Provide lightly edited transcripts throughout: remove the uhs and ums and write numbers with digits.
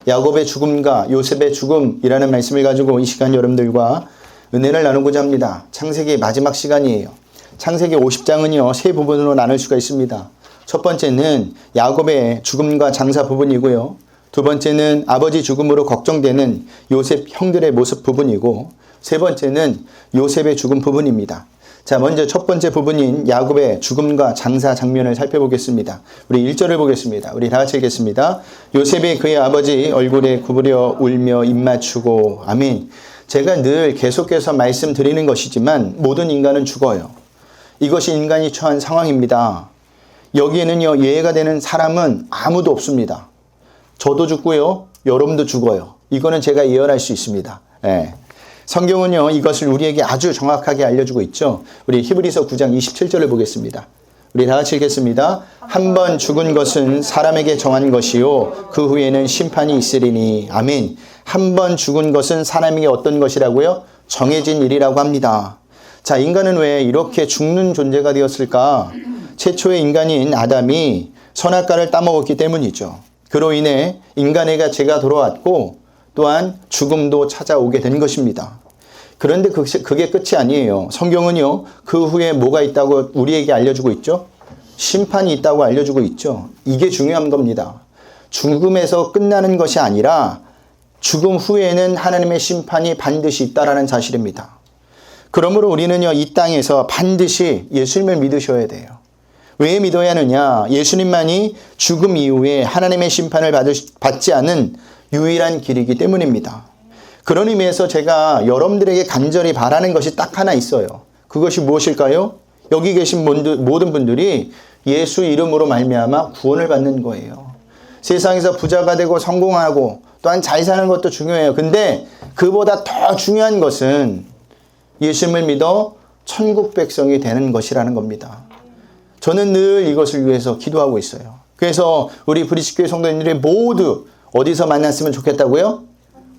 야곱의 죽음과 요셉의 죽음이라는 말씀을 가지고 이 시간 여러분들과 은혜를 나누고자 합니다. 창세기 마지막 시간이에요. 창세기 50장은요, 세 부분으로 나눌 수가 있습니다. 첫 번째는 야곱의 죽음과 장사 부분이고요. 두 번째는 아버지 죽음으로 걱정되는 요셉 형들의 모습 부분이고, 세 번째는 요셉의 죽음 부분입니다. 자, 먼저 첫 번째 부분인 야곱의 죽음과 장사 장면을 살펴보겠습니다. 우리 1절을 보겠습니다. 우리 다 같이 읽겠습니다. 요셉이 그의 아버지 얼굴에 구부려 울며 입 맞추고. 아멘. 제가 늘 계속해서 말씀드리는 것이지만 모든 인간은 죽어요. 이것이 인간이 처한 상황입니다. 여기에는요, 예외가 되는 사람은 아무도 없습니다. 저도 죽고요, 여러분도 죽어요. 이거는 제가 예언할 수 있습니다. 예. 성경은요, 이것을 우리에게 아주 정확하게 알려주고 있죠. 우리 히브리서 9장 27절을 보겠습니다. 우리 다 같이 읽겠습니다. 한 번 죽은 것은 사람에게 정한 것이요 그 후에는 심판이 있으리니. 아멘. 한 번 죽은 것은 사람에게 어떤 것이라고요? 정해진 일이라고 합니다. 자, 인간은 왜 이렇게 죽는 존재가 되었을까? 최초의 인간인 아담이 선악과를 따먹었기 때문이죠. 그로 인해 인간에게 죄가 돌아왔고 또한 죽음도 찾아오게 된 것입니다. 그런데 그게 끝이 아니에요. 성경은요, 그 후에 뭐가 있다고 우리에게 알려주고 있죠? 심판이 있다고 알려주고 있죠. 이게 중요한 겁니다. 죽음에서 끝나는 것이 아니라 죽음 후에는 하나님의 심판이 반드시 있다라는 사실입니다. 그러므로 우리는요, 이 땅에서 반드시 예수님을 믿으셔야 돼요. 왜 믿어야 하느냐? 예수님만이 죽음 이후에 하나님의 심판을 받지 않은 유일한 길이기 때문입니다. 그런 의미에서 제가 여러분들에게 간절히 바라는 것이 딱 하나 있어요. 그것이 무엇일까요? 여기 계신 모든 분들이 예수 이름으로 말미암아 구원을 받는 거예요. 세상에서 부자가 되고 성공하고 또한 잘 사는 것도 중요해요. 근데 그보다 더 중요한 것은 예수님을 믿어 천국 백성이 되는 것이라는 겁니다. 저는 늘 이것을 위해서 기도하고 있어요. 그래서 우리 브리스교회 성도님들이 모두 어디서 만났으면 좋겠다고요?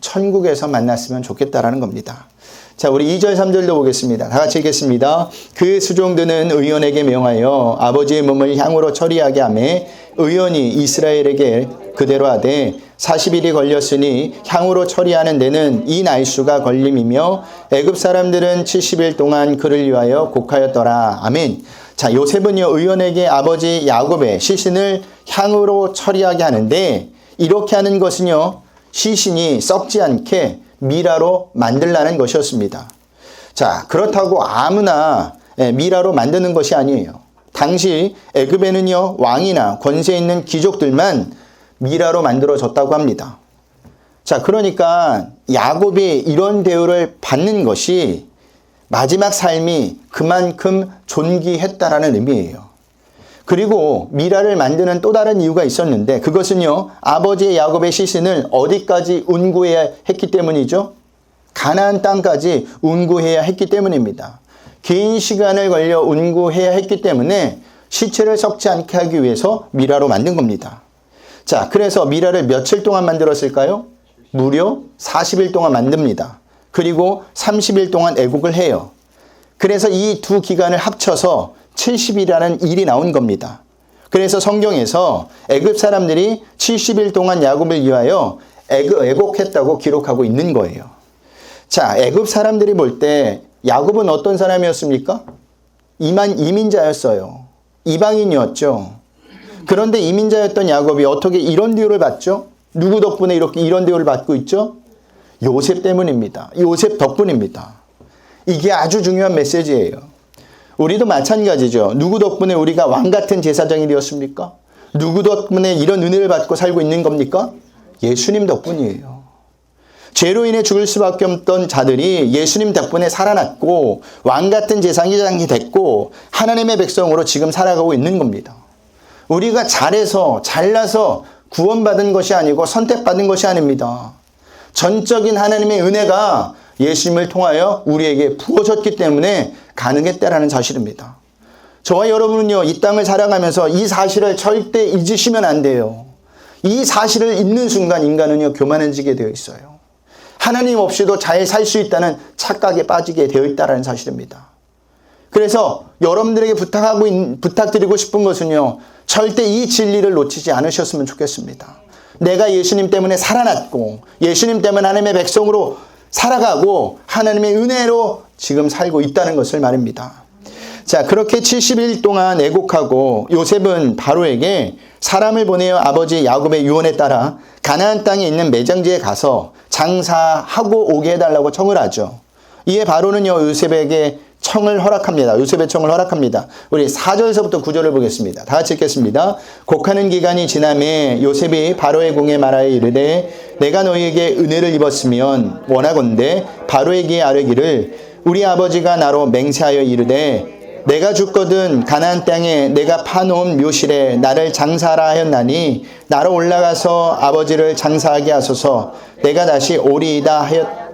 천국에서 만났으면 좋겠다라는 겁니다. 자, 우리 2절 3절도 보겠습니다. 다 같이 읽겠습니다. 그 수종들은 의원에게 명하여 아버지의 몸을 향으로 처리하게 하며 의원이 이스라엘에게 그대로 하되 40일이 걸렸으니 향으로 처리하는 데는 이 날수가 걸림이며 애굽 사람들은 70일 동안 그를 위하여 곡하였더라. 아멘. 자, 요셉은요, 의원에게 아버지 야곱의 시신을 향으로 처리하게 하는데 이렇게 하는 것은요, 시신이 썩지 않게 미라로 만들라는 것이었습니다. 자, 그렇다고 아무나 미라로 만드는 것이 아니에요. 당시 애굽에는요, 왕이나 권세 있는 귀족들만 미라로 만들어졌다고 합니다. 자, 그러니까 야곱이 이런 대우를 받는 것이 마지막 삶이 그만큼 존귀했다라는 의미예요. 그리고 미라를 만드는 또 다른 이유가 있었는데 그것은요, 아버지의 야곱의 시신을 어디까지 운구해야 했기 때문이죠? 가나안 땅까지 운구해야 했기 때문입니다. 긴 시간을 걸려 운구해야 했기 때문에 시체를 썩지 않게 하기 위해서 미라로 만든 겁니다. 자, 그래서 미라를 며칠 동안 만들었을까요? 무려 40일 동안 만듭니다. 그리고 30일 동안 애곡을 해요. 그래서 이 두 기간을 합쳐서 70일이라는 일이 나온 겁니다. 그래서 성경에서 애굽 사람들이 70일 동안 야곱을 위하여 애곡했다고 기록하고 있는 거예요. 자, 애굽 사람들이 볼 때 야곱은 어떤 사람이었습니까? 이민자였어요. 이방인이었죠. 그런데 이민자였던 야곱이 어떻게 이런 대우를 받죠? 누구 덕분에 이렇게 이런 대우를 받고 있죠? 요셉 때문입니다. 요셉 덕분입니다. 이게 아주 중요한 메시지예요. 우리도 마찬가지죠. 누구 덕분에 우리가 왕 같은 제사장이 되었습니까? 누구 덕분에 이런 은혜를 받고 살고 있는 겁니까? 예수님 덕분이에요. 죄로 인해 죽을 수밖에 없던 자들이 예수님 덕분에 살아났고 왕 같은 제사장이 됐고 하나님의 백성으로 지금 살아가고 있는 겁니다. 우리가 잘해서 잘나서 구원받은 것이 아니고 선택받은 것이 아닙니다. 전적인 하나님의 은혜가 예수님을 통하여 우리에게 부어졌기 때문에 가능했다라는 사실입니다. 저와 여러분은요, 이 땅을 살아가면서 이 사실을 절대 잊으시면 안 돼요. 이 사실을 잊는 순간 인간은요, 교만해지게 되어 있어요. 하나님 없이도 잘 살 수 있다는 착각에 빠지게 되어 있다는 사실입니다. 그래서 여러분들에게 부탁드리고 싶은 것은요, 절대 이 진리를 놓치지 않으셨으면 좋겠습니다. 내가 예수님 때문에 살아났고 예수님 때문에 하나님의 백성으로 살아가고 하나님의 은혜로 지금 살고 있다는 것을 말합니다. 자, 그렇게 70일 동안 애곡하고 요셉은 바로에게 사람을 보내어 아버지 야곱의 유언에 따라 가나안 땅에 있는 매장지에 가서 장사하고 오게 해달라고 청을 하죠. 이에 바로는요 요셉에게 청을 허락합니다. 요셉의 청을 허락합니다. 우리 4절에서부터 9절을 보겠습니다. 다 같이 읽겠습니다. 곡하는 기간이 지남에 요셉이 바로의 궁에 말하여 이르되 내가 너희에게 은혜를 입었으면 원하건대 바로에게 아뢰기를 우리 아버지가 나로 맹세하여 이르되 내가 죽거든 가나안 땅에 내가 파놓은 묘실에 나를 장사하라 하였나니 나로 올라가서 아버지를 장사하게 하소서 내가 다시 오리이다 하였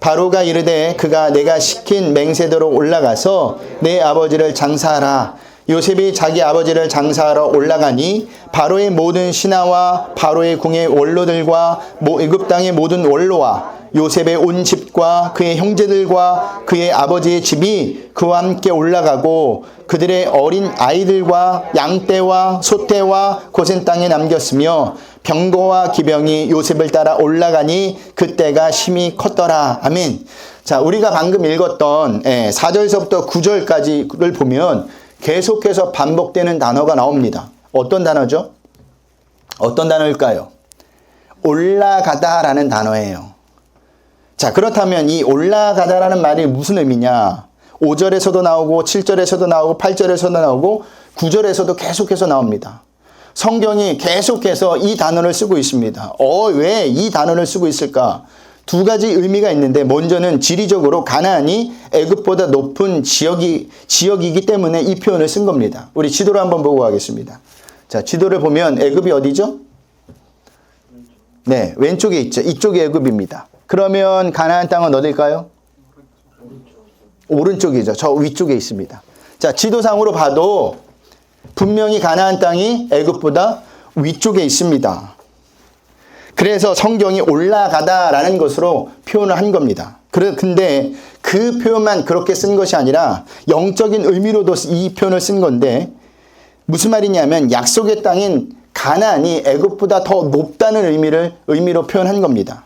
바로가 이르되 그가 내가 시킨 맹세대로 올라가서 내 아버지를 장사하라. 요셉이 자기 아버지를 장사하러 올라가니 바로의 모든 신하와 바로의 궁의 원로들과 애굽 땅의 모든 원로와 요셉의 온 집과 그의 형제들과 그의 아버지의 집이 그와 함께 올라가고 그들의 어린 아이들과 양떼와 소떼와 고센 땅에 남겼으며 병거와 기병이 요셉을 따라 올라가니 그때가 심히 컸더라. 아멘. 자, 우리가 방금 읽었던 4절에서부터 9절까지를 보면 계속해서 반복되는 단어가 나옵니다. 어떤 단어죠? 어떤 단어일까요? 올라가다라는 단어예요. 자, 그렇다면 이 올라가다라는 말이 무슨 의미냐? 5절에서도 나오고 7절에서도 나오고 8절에서도 나오고 9절에서도 계속해서 나옵니다. 성경이 계속해서 이 단어를 쓰고 있습니다. 왜 이 단어를 쓰고 있을까? 두 가지 의미가 있는데 먼저는 지리적으로 가나안이 애굽보다 높은 지역이기 때문에 이 표현을 쓴 겁니다. 우리 지도를 한번 보고 가겠습니다. 자, 지도를 보면 애굽이 어디죠? 네, 왼쪽에 있죠. 이쪽이 애굽입니다. 그러면 가나안 땅은 어딜까요? 오른쪽이죠. 저 위쪽에 있습니다. 자, 지도상으로 봐도 분명히 가나안 땅이 애굽보다 위쪽에 있습니다. 그래서 성경이 올라가다라는 것으로 표현을 한 겁니다. 근데 그 표현만 그렇게 쓴 것이 아니라 영적인 의미로도 이 표현을 쓴 건데 무슨 말이냐면 약속의 땅인 가나안이 애굽보다 더 높다는 의미로 표현한 겁니다.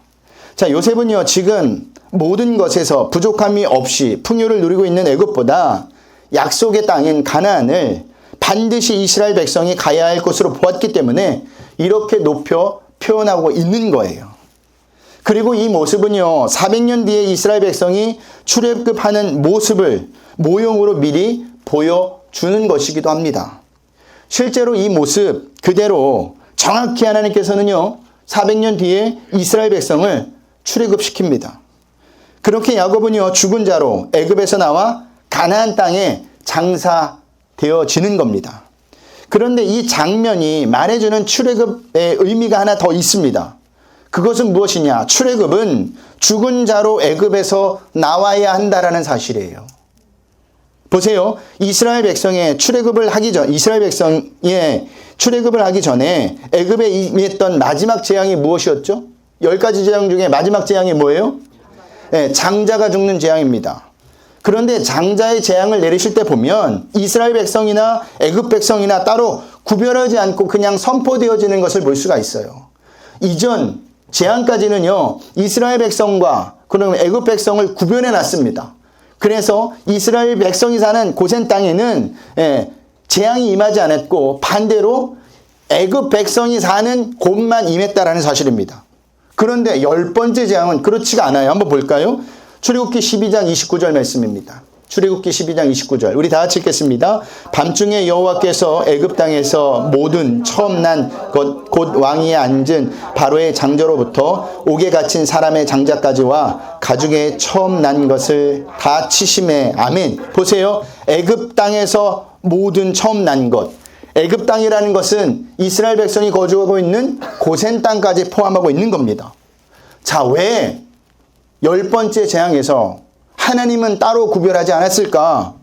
자, 요셉은요 지금 모든 것에서 부족함이 없이 풍요를 누리고 있는 애굽보다 약속의 땅인 가나안을 반드시 이스라엘 백성이 가야 할 곳으로 보았기 때문에 이렇게 높여 표현하고 있는 거예요. 그리고 이 모습은요 400년 뒤에 이스라엘 백성이 출애굽하는 모습을 모형으로 미리 보여주는 것이기도 합니다. 실제로 이 모습 그대로 정확히 하나님께서는요 400년 뒤에 이스라엘 백성을 출애굽시킵니다. 그렇게 야곱은요 죽은 자로 애굽에서 나와 가나안 땅에 장사되어지는 겁니다. 그런데 이 장면이 말해주는 출애굽의 의미가 하나 더 있습니다. 그것은 무엇이냐? 출애굽은 죽은 자로 애굽에서 나와야 한다라는 사실이에요. 보세요. 이스라엘 백성의 출애굽을 하기 전에 애굽에 임했던 마지막 재앙이 무엇이었죠? 10가지 재앙 중에 마지막 재앙이 뭐예요? 네, 장자가 죽는 재앙입니다. 그런데 장자의 재앙을 내리실 때 보면 이스라엘 백성이나 애굽 백성이나 따로 구별하지 않고 그냥 선포되어지는 것을 볼 수가 있어요. 이전 재앙까지는요 이스라엘 백성과 그럼 애굽 백성을 구별해 놨습니다. 그래서 이스라엘 백성이 사는 고센 땅에는 재앙이 임하지 않았고 반대로 애굽 백성이 사는 곳만 임했다라는 사실입니다. 그런데 10번째 재앙은 그렇지가 않아요. 한번 볼까요? 출애굽기 12장 29절 말씀입니다. 출애굽기 12장 29절 우리 다 같이 읽겠습니다. 밤중에 여호와께서 애굽 땅에서 모든 처음 난 곧 왕위에 앉은 바로의 장자로부터 옥에 갇힌 사람의 장자까지와 가죽에 처음 난 것을 다 치심해. 아멘. 보세요. 애굽 땅에서 모든 처음 난 것. 애굽 땅이라는 것은 이스라엘 백성이 거주하고 있는 고센 땅까지 포함하고 있는 겁니다. 자, 왜 10번째 재앙에서 하나님은 따로 구별하지 않았을까?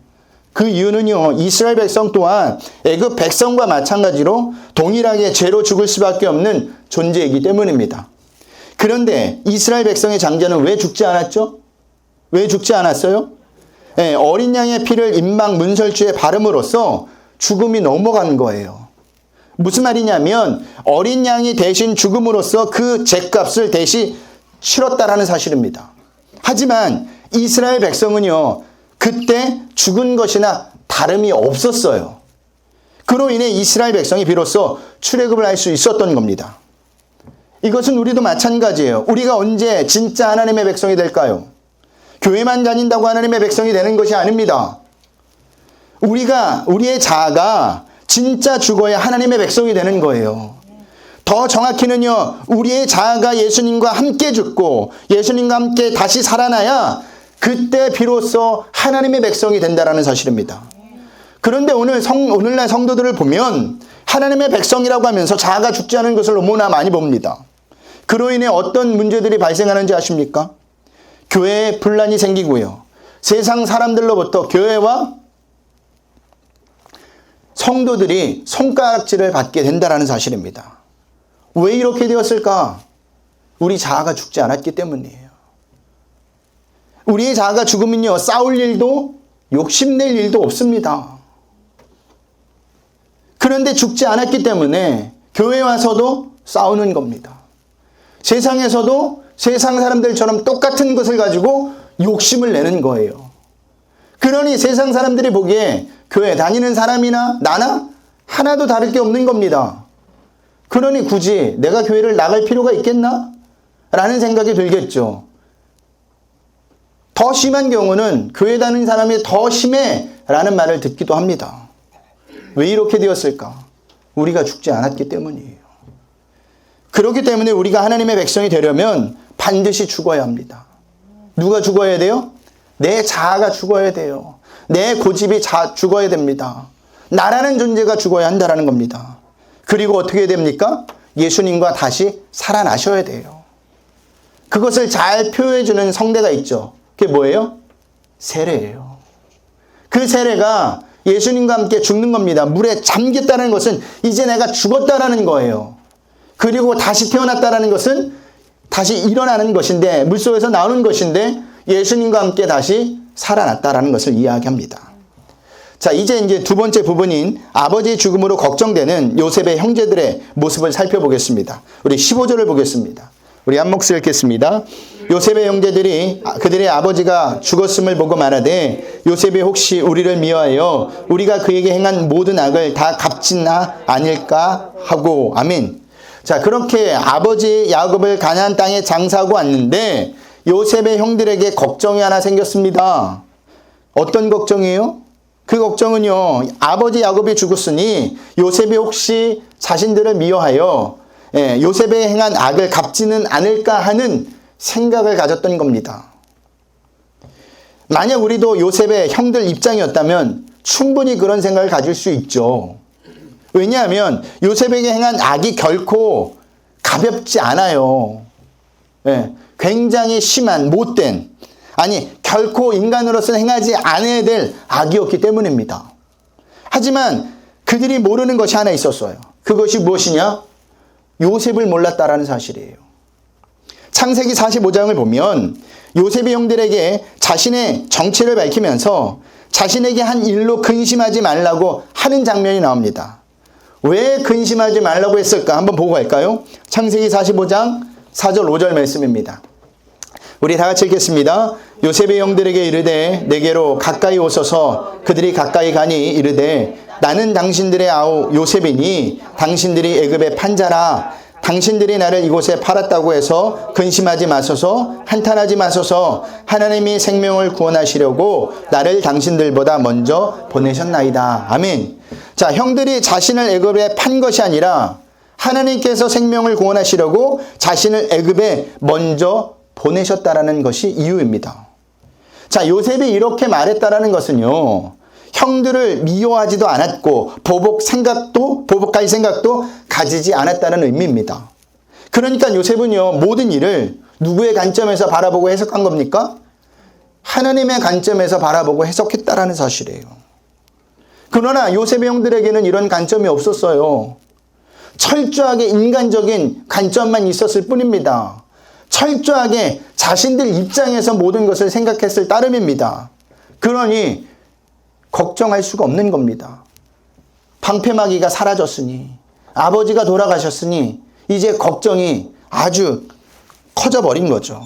그 이유는요, 이스라엘 백성 또한 애굽 백성과 마찬가지로 동일하게 죄로 죽을 수밖에 없는 존재이기 때문입니다. 그런데 이스라엘 백성의 장자는 왜 죽지 않았죠? 왜 죽지 않았어요? 어린 양의 피를 임막 문설주에 바름으로써 죽음이 넘어간 거예요. 무슨 말이냐면 어린 양이 대신 죽음으로써 그 죗값을 대신 치렀다라는 사실입니다. 하지만 이스라엘 백성은요, 그때 죽은 것이나 다름이 없었어요. 그로 인해 이스라엘 백성이 비로소 출애굽을 할 수 있었던 겁니다. 이것은 우리도 마찬가지예요. 우리가 언제 진짜 하나님의 백성이 될까요? 교회만 다닌다고 하나님의 백성이 되는 것이 아닙니다. 우리의 자아가 진짜 죽어야 하나님의 백성이 되는 거예요. 더 정확히는요, 우리의 자아가 예수님과 함께 죽고 예수님과 함께 다시 살아나야 그때 비로소 하나님의 백성이 된다라는 사실입니다. 그런데 오늘날 성도들을 보면 하나님의 백성이라고 하면서 자아가 죽지 않은 것을 너무나 많이 봅니다. 그로 인해 어떤 문제들이 발생하는지 아십니까? 교회에 분란이 생기고요. 세상 사람들로부터 교회와 성도들이 손가락질을 받게 된다는 사실입니다. 왜 이렇게 되었을까? 우리 자아가 죽지 않았기 때문이에요. 우리의 자아가 죽으면요, 싸울 일도 욕심낼 일도 없습니다. 그런데 죽지 않았기 때문에 교회에 와서도 싸우는 겁니다. 세상에서도 세상 사람들처럼 똑같은 것을 가지고 욕심을 내는 거예요. 그러니 세상 사람들이 보기에 교회 다니는 사람이나 나나 하나도 다를 게 없는 겁니다. 그러니 굳이 내가 교회를 나갈 필요가 있겠나? 라는 생각이 들겠죠. 더 심한 경우는 교회 다니는 사람이 더 심해 라는 말을 듣기도 합니다. 왜 이렇게 되었을까? 우리가 죽지 않았기 때문이에요. 그렇기 때문에 우리가 하나님의 백성이 되려면 반드시 죽어야 합니다. 누가 죽어야 돼요? 내 자아가 죽어야 돼요. 내 고집이 죽어야 됩니다. 나라는 존재가 죽어야 한다는 겁니다. 그리고 어떻게 됩니까? 예수님과 다시 살아나셔야 돼요. 그것을 잘 표현해 주는 성대가 있죠. 그게 뭐예요? 세례예요. 그 세례가 예수님과 함께 죽는 겁니다. 물에 잠겼다는 것은 이제 내가 죽었다라는 거예요. 그리고 다시 태어났다는 것은 다시 일어나는 것인데, 물속에서 나오는 것인데 예수님과 함께 다시 살아났다라는 것을 이야기합니다. 자, 이제 두 번째 부분인 아버지의 죽음으로 걱정되는 요셉의 형제들의 모습을 살펴보겠습니다. 우리 15절을 보겠습니다. 우리 한 몫을 읽겠습니다. 요셉의 형제들이 그들의 아버지가 죽었음을 보고 말하되 요셉이 혹시 우리를 미워하여 우리가 그에게 행한 모든 악을 다 갚지나 아닐까 하고. 아멘. 자, 그렇게 아버지 야곱을 가나안 땅에 장사하고 왔는데 요셉의 형들에게 걱정이 하나 생겼습니다. 어떤 걱정이에요? 그 걱정은요, 아버지 야곱이 죽었으니 요셉이 혹시 자신들을 미워하여 요셉의 행한 악을 갚지는 않을까 하는 생각을 가졌던 겁니다. 만약 우리도 요셉의 형들 입장이었다면 충분히 그런 생각을 가질 수 있죠. 왜냐하면 요셉에게 행한 악이 결코 가볍지 않아요. 굉장히 심한, 못된, 아니 결코 인간으로서 행하지 않아야 될 악이었기 때문입니다. 하지만 그들이 모르는 것이 하나 있었어요. 그것이 무엇이냐? 요셉을 몰랐다라는 사실이에요. 창세기 45장을 보면 요셉의 형들에게 자신의 정체를 밝히면서 자신에게 한 일로 근심하지 말라고 하는 장면이 나옵니다. 왜 근심하지 말라고 했을까? 한번 보고 갈까요? 창세기 45장 4절 5절 말씀입니다. 우리 다 같이 읽겠습니다. 요셉의 형들에게 이르되 내게로 가까이 오소서. 그들이 가까이 가니 이르되 나는 당신들의 아우 요셉이니 당신들이 애굽의 판자라. 당신들이 나를 이곳에 팔았다고 해서 근심하지 마소서, 한탄하지 마소서. 하나님이 생명을 구원하시려고 나를 당신들보다 먼저 보내셨나이다. 아멘. 자, 형들이 자신을 애굽에 판 것이 아니라 하나님께서 생명을 구원하시려고 자신을 애굽에 먼저 보내셨다라는 것이 이유입니다. 자, 요셉이 이렇게 말했다라는 것은요, 형들을 미워하지도 않았고 보복할 생각도 가지지 않았다는 의미입니다. 그러니까 요셉은요, 모든 일을 누구의 관점에서 바라보고 해석한 겁니까? 하나님의 관점에서 바라보고 해석했다라는 사실이에요. 그러나 요셉의 형들에게는 이런 관점이 없었어요. 철저하게 인간적인 관점만 있었을 뿐입니다. 철저하게 자신들 입장에서 모든 것을 생각했을 따름입니다. 그러니 걱정할 수가 없는 겁니다. 방패막이가 사라졌으니, 아버지가 돌아가셨으니 이제 걱정이 아주 커져버린 거죠.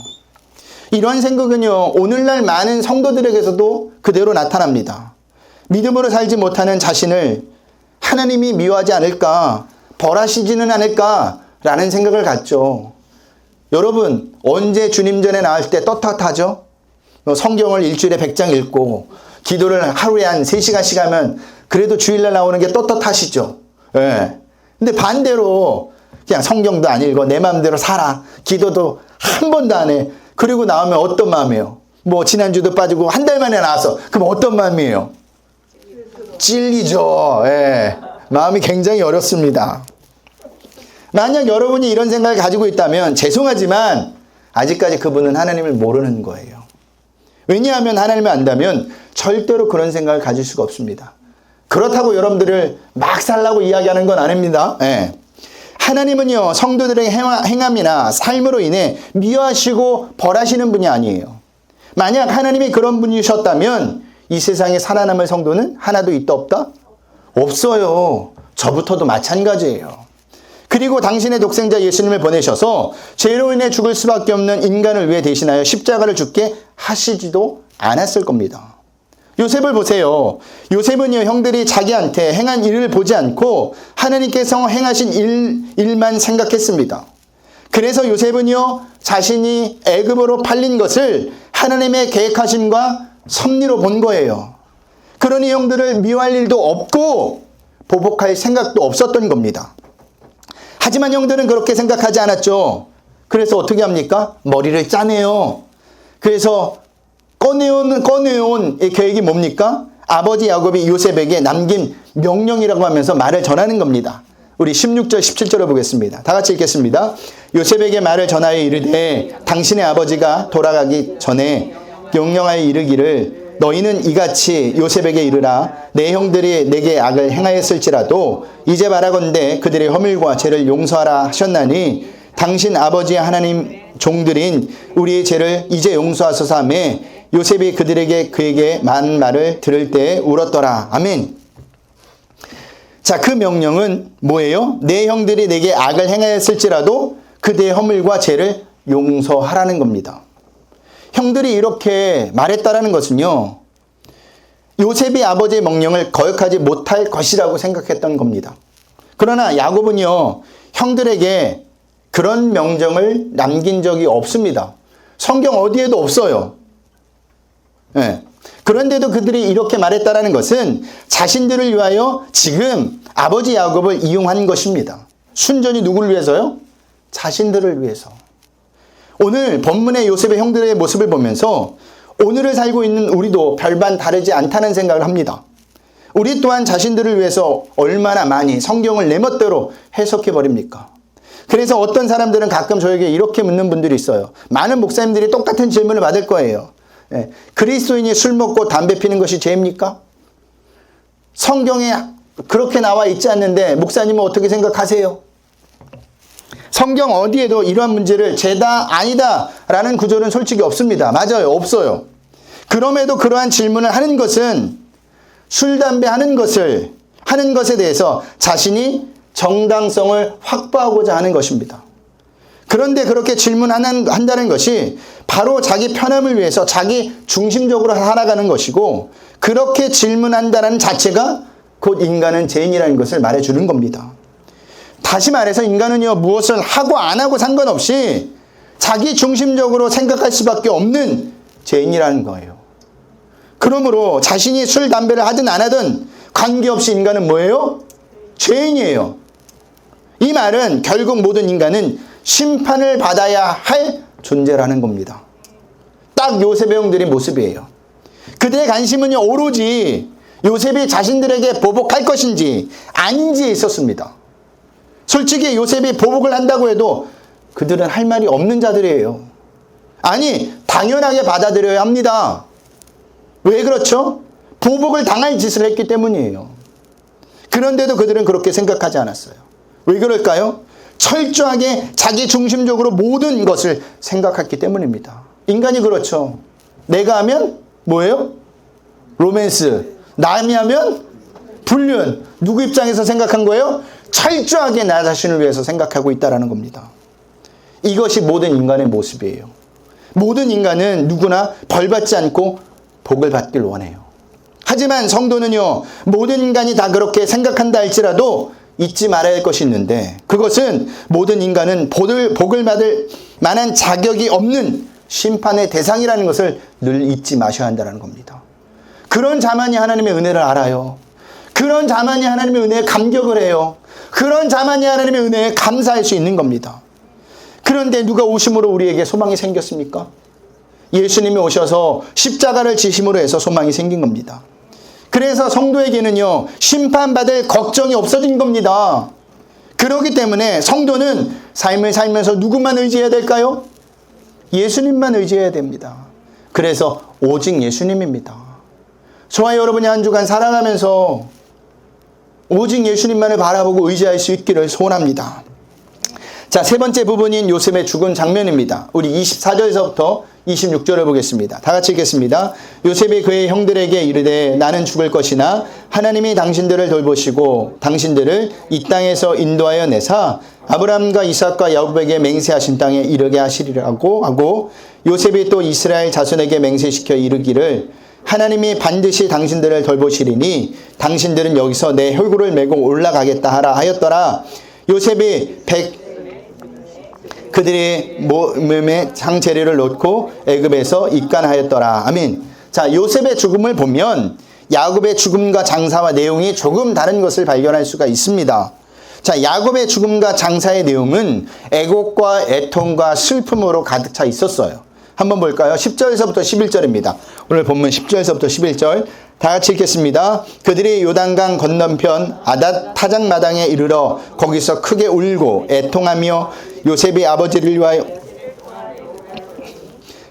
이러한 생각은요, 오늘날 많은 성도들에게서도 그대로 나타납니다. 믿음으로 살지 못하는 자신을 하나님이 미워하지 않을까, 벌하시지는 않을까라는 생각을 갖죠. 여러분, 언제 주님 전에 나올 때 떳떳하죠? 성경을 일주일에 100장 읽고 기도를 하루에 한 3시간씩 하면 그래도 주일날 나오는 게 떳떳하시죠? 예. 근데 반대로 그냥 성경도 안 읽어 내 마음대로 살아. 기도도 한 번도 안 해. 그리고 나오면 어떤 마음이에요? 뭐 지난주도 빠지고 한 달 만에 나와서 그럼 어떤 마음이에요? 찔리죠. 예. 마음이 굉장히 어렵습니다. 만약 여러분이 이런 생각을 가지고 있다면 죄송하지만 아직까지 그분은 하나님을 모르는 거예요. 왜냐하면 하나님을 안다면 절대로 그런 생각을 가질 수가 없습니다. 그렇다고 여러분들을 막 살라고 이야기하는 건 아닙니다. 예. 하나님은요, 성도들의 행함이나 삶으로 인해 미워하시고 벌하시는 분이 아니에요. 만약 하나님이 그런 분이셨다면 이 세상에 살아남을 성도는 하나도 있다 없다? 없어요. 저부터도 마찬가지예요. 그리고 당신의 독생자 예수님을 보내셔서 죄로 인해 죽을 수밖에 없는 인간을 위해 대신하여 십자가를 죽게 하시지도 않았을 겁니다. 요셉을 보세요. 요셉은요, 형들이 자기한테 행한 일을 보지 않고 하나님께서 행하신 일만 생각했습니다. 그래서 요셉은요, 자신이 애굽으로 팔린 것을 하나님의 계획하심과 섭리로 본 거예요. 그러니 형들을 미워할 일도 없고 보복할 생각도 없었던 겁니다. 하지만 형들은 그렇게 생각하지 않았죠. 그래서 어떻게 합니까? 머리를 짜내요. 그래서 꺼내온 이 계획이 뭡니까? 아버지 야곱이 요셉에게 남긴 명령이라고 하면서 말을 전하는 겁니다. 우리 16절, 17절을 보겠습니다. 다 같이 읽겠습니다. 요셉에게 말을 전하여 이르되 당신의 아버지가 돌아가기 전에 명령하여 이르기를 너희는 이같이 요셉에게 이르라 내 형들이 내게 악을 행하였을지라도 이제 바라건대 그들의 허물과 죄를 용서하라 하셨나니 당신 아버지의 하나님 종들인 우리의 죄를 이제 용서하소서 하며 요셉이 그에게 많은 말을 들을 때 울었더라. 아멘. 자, 그 명령은 뭐예요? 내 형들이 내게 악을 행하였을지라도 그들의 허물과 죄를 용서하라는 겁니다. 형들이 이렇게 말했다라는 것은요, 요셉이 아버지의 명령을 거역하지 못할 것이라고 생각했던 겁니다. 그러나 야곱은요, 형들에게 그런 명령을 남긴 적이 없습니다. 성경 어디에도 없어요. 네. 그런데도 그들이 이렇게 말했다라는 것은 자신들을 위하여 지금 아버지 야곱을 이용한 것입니다. 순전히 누구를 위해서요? 자신들을 위해서. 오늘 본문의 요셉의 형들의 모습을 보면서 오늘을 살고 있는 우리도 별반 다르지 않다는 생각을 합니다. 우리 또한 자신들을 위해서 얼마나 많이 성경을 내 멋대로 해석해버립니까? 그래서 어떤 사람들은 가끔 저에게 이렇게 묻는 분들이 있어요. 많은 목사님들이 똑같은 질문을 받을 거예요. 예, 그리스도인이 술 먹고 담배 피는 것이 죄입니까? 성경에 그렇게 나와 있지 않는데 목사님은 어떻게 생각하세요? 성경 어디에도 이러한 문제를 죄다 아니다 라는 구절은 솔직히 없습니다. 맞아요. 없어요. 그럼에도 그러한 질문을 하는 것은 술, 담배 하는 것에 대해서 자신이 정당성을 확보하고자 하는 것입니다. 그런데 그렇게 질문한다는 것이 바로 자기 편함을 위해서 자기 중심적으로 살아가는 것이고 그렇게 질문한다는 자체가 곧 인간은 죄인이라는 것을 말해주는 겁니다. 다시 말해서 인간은요, 무엇을 하고 안 하고 상관없이 자기 중심적으로 생각할 수밖에 없는 죄인이라는 거예요. 그러므로 자신이 술, 담배를 하든 안 하든 관계없이 인간은 뭐예요? 죄인이에요. 이 말은 결국 모든 인간은 심판을 받아야 할 존재라는 겁니다. 딱 요셉의 형들의 모습이에요. 그들의 관심은요, 오로지 요셉이 자신들에게 보복할 것인지 아닌지에 있었습니다. 솔직히 요셉이 보복을 한다고 해도 그들은 할 말이 없는 자들이에요. 아니, 당연하게 받아들여야 합니다. 왜 그렇죠? 보복을 당할 짓을 했기 때문이에요. 그런데도 그들은 그렇게 생각하지 않았어요. 왜 그럴까요? 철저하게 자기 중심적으로 모든 것을 생각했기 때문입니다. 인간이 그렇죠. 내가 하면 뭐예요? 로맨스. 남이 하면 불륜. 누구 입장에서 생각한 거예요? 철저하게 나 자신을 위해서 생각하고 있다는 겁니다. 이것이 모든 인간의 모습이에요. 모든 인간은 누구나 벌받지 않고 복을 받길 원해요. 하지만 성도는요, 모든 인간이 다 그렇게 생각한다 할지라도 잊지 말아야 할 것이 있는데, 그것은 모든 인간은 복을 받을 만한 자격이 없는 심판의 대상이라는 것을 늘 잊지 마셔야 한다는 겁니다. 그런 자만이 하나님의 은혜를 알아요. 그런 자만이 하나님의 은혜에 감격을 해요. 그런 자만이 하나님의 은혜에 감사할 수 있는 겁니다. 그런데 누가 오심으로 우리에게 소망이 생겼습니까? 예수님이 오셔서 십자가를 지심으로 해서 소망이 생긴 겁니다. 그래서 성도에게는요, 심판받을 걱정이 없어진 겁니다. 그렇기 때문에 성도는 삶을 살면서 누구만 의지해야 될까요? 예수님만 의지해야 됩니다. 그래서 오직 예수님입니다. 저와 여러분이 한 주간 살아가면서 오직 예수님만을 바라보고 의지할 수 있기를 소원합니다. 자, 세 번째 부분인 요셉의 죽은 장면입니다. 우리 24절에서부터 26절을 보겠습니다. 다 같이 읽겠습니다. 요셉이 그의 형들에게 이르되 나는 죽을 것이나 하나님이 당신들을 돌보시고 당신들을 이 땅에서 인도하여 내사 아브라함과 이삭과 야곱에게 맹세하신 땅에 이르게 하시리라고 하고, 요셉이 또 이스라엘 자손에게 맹세시켜 이르기를 하나님이 반드시 당신들을 돌보시리니 당신들은 여기서 내 혈구를 메고 올라가겠다 하라 하였더라. 요셉이 그들이 몸에 상재료를 놓고 애굽에서 입간하였더라. 아멘. 자, 요셉의 죽음을 보면 야곱의 죽음과 장사와 내용이 조금 다른 것을 발견할 수가 있습니다. 자, 야곱의 죽음과 장사의 내용은 애곡과 애통과 슬픔으로 가득 차 있었어요. 한번 볼까요? 10절에서부터 11절입니다. 오늘 본문 10절에서부터 11절 다 같이 읽겠습니다. 그들이 요단강 건너편 아닷 타작마당에 이르러 거기서 크게 울고 애통하며 요셉이 아버지를 위하여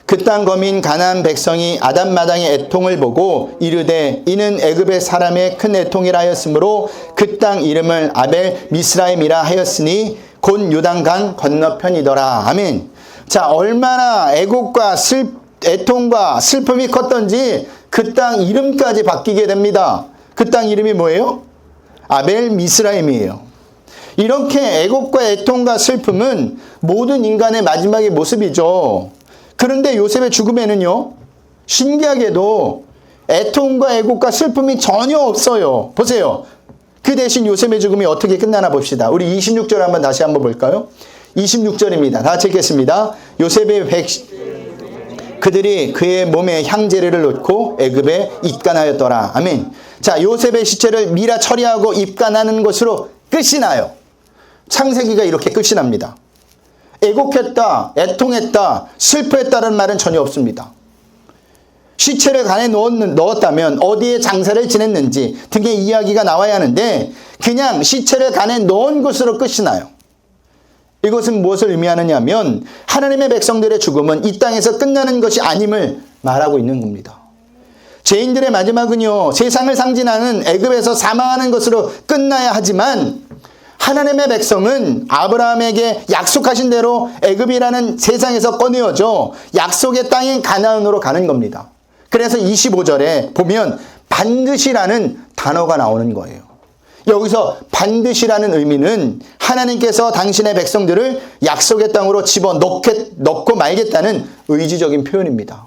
그 땅 거민 가나안 백성이 아닷마당의 애통을 보고 이르되 이는 애굽의 사람의 큰 애통이라 하였으므로 그 땅 이름을 아벨 미스라임이라 하였으니 곧 요단강 건너편이더라. 아멘. 자, 얼마나 애곡과 애통과 슬픔이 컸던지 그 땅 이름까지 바뀌게 됩니다. 그 땅 이름이 뭐예요? 아벨 미스라임이에요. 이렇게 애곡과 애통과 슬픔은 모든 인간의 마지막의 모습이죠. 그런데 요셉의 죽음에는요, 신기하게도 애통과 애곡과 슬픔이 전혀 없어요. 보세요. 그 대신 요셉의 죽음이 어떻게 끝나나 봅시다. 우리 26절 한번 다시 한번 볼까요? 26절입니다. 다 같이 읽겠습니다. 요셉의 그들이 그의 몸에 향재료를 놓고 애굽에 입간하였더라. 아멘. 자, 요셉의 시체를 미라 처리하고 입간하는 것으로 끝이 나요. 창세기가 이렇게 끝이 납니다. 애곡했다, 애통했다, 슬퍼했다는 말은 전혀 없습니다. 시체를 간에 넣었다면 어디에 장사를 지냈는지 등의 이야기가 나와야 하는데 그냥 시체를 간에 넣은 것으로 끝이 나요. 이것은 무엇을 의미하느냐 하면 하나님의 백성들의 죽음은 이 땅에서 끝나는 것이 아님을 말하고 있는 겁니다. 죄인들의 마지막은요, 세상을 상징하는 애굽에서 사망하는 것으로 끝나야 하지만 하나님의 백성은 아브라함에게 약속하신 대로 애굽이라는 세상에서 꺼내어져 약속의 땅인 가나안으로 가는 겁니다. 그래서 25절에 보면 반드시라는 단어가 나오는 거예요. 여기서 반드시라는 의미는 하나님께서 당신의 백성들을 약속의 땅으로 집어넣고 말겠다는 의지적인 표현입니다.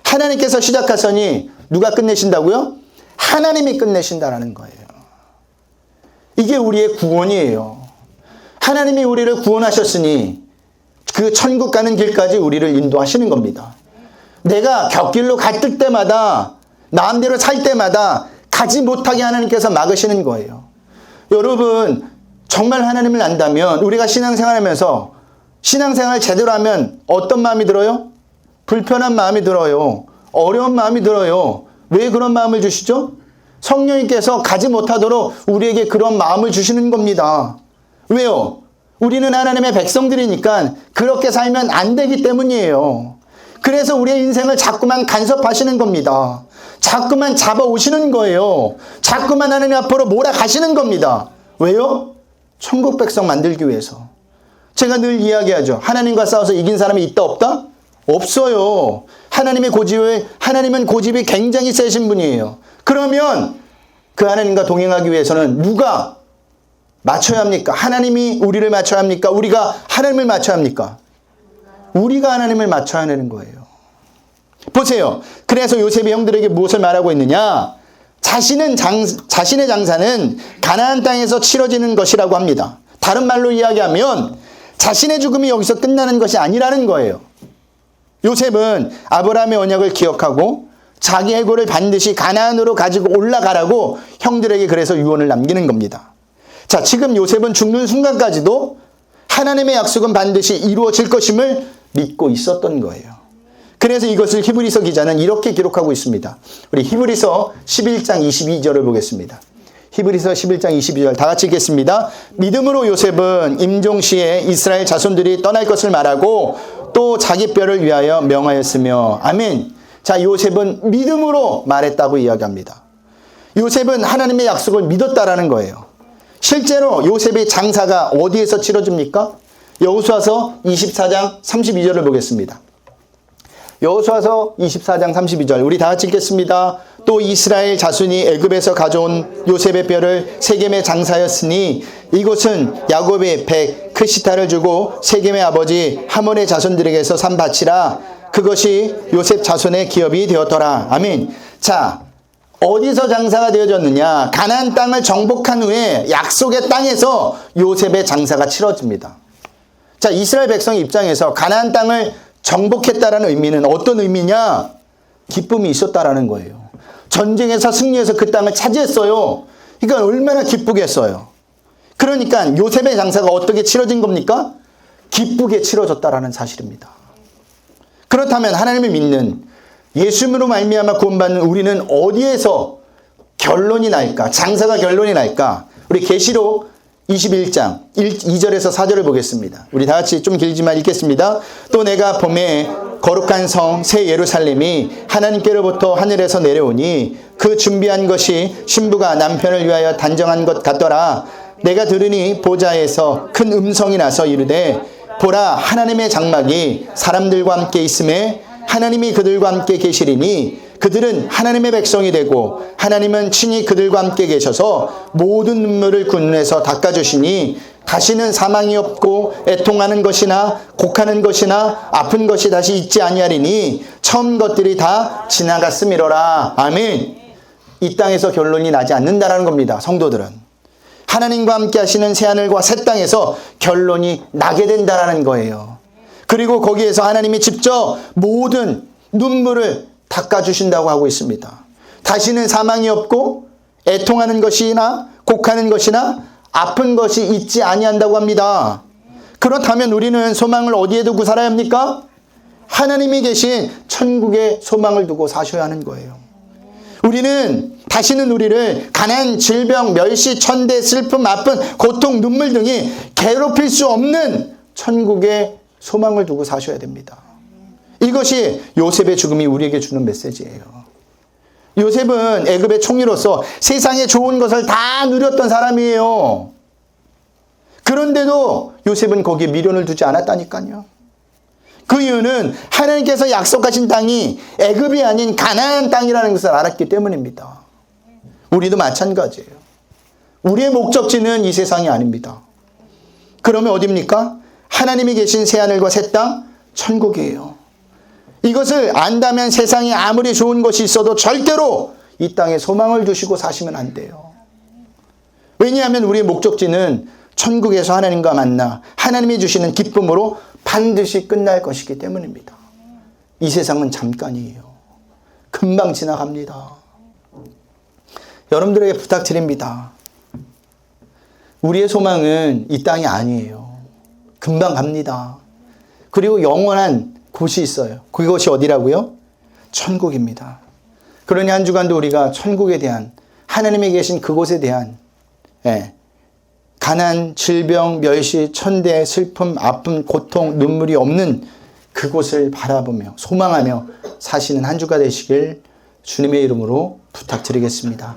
하나님께서 시작하시니 누가 끝내신다고요? 하나님이 끝내신다라는 거예요. 이게 우리의 구원이에요. 하나님이 우리를 구원하셨으니 그 천국 가는 길까지 우리를 인도하시는 겁니다. 내가 곁길로 갔을 때마다 마음대로 살 때마다 가지 못하게 하나님께서 막으시는 거예요. 여러분, 정말 하나님을 안다면 우리가 신앙생활하면서 신앙생활 제대로 하면 어떤 마음이 들어요? 불편한 마음이 들어요. 어려운 마음이 들어요. 왜 그런 마음을 주시죠? 성령님께서 가지 못하도록 우리에게 그런 마음을 주시는 겁니다. 왜요? 우리는 하나님의 백성들이니까 그렇게 살면 안 되기 때문이에요. 그래서 우리의 인생을 자꾸만 간섭하시는 겁니다. 자꾸만 잡아오시는 거예요. 자꾸만 하나님 앞으로 몰아가시는 겁니다. 왜요? 천국 백성 만들기 위해서. 제가 늘 이야기하죠. 하나님과 싸워서 이긴 사람이 있다 없다? 없어요. 하나님은 고집이 굉장히 세신 분이에요. 그러면 그 하나님과 동행하기 위해서는 누가 맞춰야 합니까? 하나님이 우리를 맞춰야 합니까? 우리가 하나님을 맞춰야 합니까? 우리가 하나님을 맞춰야 하는 거예요. 보세요. 그래서 요셉이 형들에게 무엇을 말하고 있느냐? 자신의 장사는 가나안 땅에서 치러지는 것이라고 합니다. 다른 말로 이야기하면 자신의 죽음이 여기서 끝나는 것이 아니라는 거예요. 요셉은 아브라함의 언약을 기억하고 자기 해골을 반드시 가나안으로 가지고 올라가라고 형들에게 그래서 유언을 남기는 겁니다. 자, 지금 요셉은 죽는 순간까지도 하나님의 약속은 반드시 이루어질 것임을 믿고 있었던 거예요. 그래서 이것을 히브리서 기자는 이렇게 기록하고 있습니다. 우리 히브리서 11장 22절을 보겠습니다. 히브리서 11장 22절 다 같이 읽겠습니다. 믿음으로 요셉은 임종시에 이스라엘 자손들이 떠날 것을 말하고 또 자기 뼈를 위하여 명하였으며 아멘. 자, 요셉은 믿음으로 말했다고 이야기합니다. 요셉은 하나님의 약속을 믿었다라는 거예요. 실제로 요셉의 장사가 어디에서 치러집니까? 여호수아서 24장 32절을 보겠습니다. 여호수아서 24장 32절 우리 다 같이 읽겠습니다. 또 이스라엘 자손이 애굽에서 가져온 요셉의 뼈를 세겜에 장사하였으니 이곳은 야곱의 백 크시타를 주고 세겜의 아버지 하몬의 자손들에게서 산 밭이라 그것이 요셉 자손의 기업이 되었더라. 아멘. 자, 어디서 장사가 되어졌느냐? 가나안 땅을 정복한 후에 약속의 땅에서 요셉의 장사가 치러집니다. 자, 이스라엘 백성의 입장에서 가나안 땅을 정복했다라는 의미는 어떤 의미냐? 기쁨이 있었다라는 거예요. 전쟁에서 승리해서 그 땅을 차지했어요. 그러니까 얼마나 기쁘겠어요. 그러니까 요셉의 장사가 어떻게 치러진 겁니까? 기쁘게 치러졌다라는 사실입니다. 그렇다면 하나님을 믿는 예수님으로 말미암아 구원받는 우리는 어디에서 결론이 날까? 장사가 결론이 날까? 우리 계시록 21장 2절에서 4절을 보겠습니다. 우리 다 같이 좀 길지만 읽겠습니다. 또 내가 봄에 거룩한 성 새 예루살렘이 하나님께로부터 하늘에서 내려오니 그 준비한 것이 신부가 남편을 위하여 단정한 것 같더라. 내가 들으니 보좌에서 큰 음성이 나서 이르되 보라 하나님의 장막이 사람들과 함께 있음에 하나님이 그들과 함께 계시리니 그들은 하나님의 백성이 되고 하나님은 친히 그들과 함께 계셔서 모든 눈물을 그 눈에서 닦아주시니 다시는 사망이 없고 애통하는 것이나 곡하는 것이나 아픈 것이 다시 있지 아니하리니 처음 것들이 다 지나갔음이로라. 아멘. 이 땅에서 결론이 나지 않는다라는 겁니다. 성도들은. 하나님과 함께 하시는 새하늘과 새 땅에서 결론이 나게 된다라는 거예요. 그리고 거기에서 하나님이 직접 모든 눈물을 닦아주신다고 하고 있습니다. 다시는 사망이 없고 애통하는 것이나 곡하는 것이나 아픈 것이 있지 아니한다고 합니다. 그렇다면 우리는 소망을 어디에 두고 살아야 합니까? 하나님이 계신 천국에 소망을 두고 사셔야 하는 거예요. 우리는 다시는 우리를 가난, 질병, 멸시, 천대, 슬픔, 아픈, 고통, 눈물 등이 괴롭힐 수 없는 천국에 소망을 두고 사셔야 됩니다. 이것이 요셉의 죽음이 우리에게 주는 메시지예요. 요셉은 애굽의 총리로서 세상에 좋은 것을 다 누렸던 사람이에요. 그런데도 요셉은 거기에 미련을 두지 않았다니까요. 그 이유는 하나님께서 약속하신 땅이 애굽이 아닌 가나안 땅이라는 것을 알았기 때문입니다. 우리도 마찬가지예요. 우리의 목적지는 이 세상이 아닙니다. 그러면 어디입니까? 하나님이 계신 새하늘과 새 땅, 천국이에요. 이것을 안다면 세상에 아무리 좋은 것이 있어도 절대로 이 땅에 소망을 두시고 사시면 안 돼요. 왜냐하면 우리의 목적지는 천국에서 하나님과 만나 하나님이 주시는 기쁨으로 반드시 끝날 것이기 때문입니다. 이 세상은 잠깐이에요. 금방 지나갑니다. 여러분들에게 부탁드립니다. 우리의 소망은 이 땅이 아니에요. 금방 갑니다. 그리고 영원한 곳이 있어요. 그것이 어디라고요? 천국입니다. 그러니 한 주간도 우리가 천국에 대한 하나님이 계신 그곳에 대한 가난, 질병, 멸시, 천대, 슬픔, 아픔, 고통, 눈물이 없는 그곳을 바라보며 소망하며 사시는 한 주가 되시길 주님의 이름으로 부탁드리겠습니다.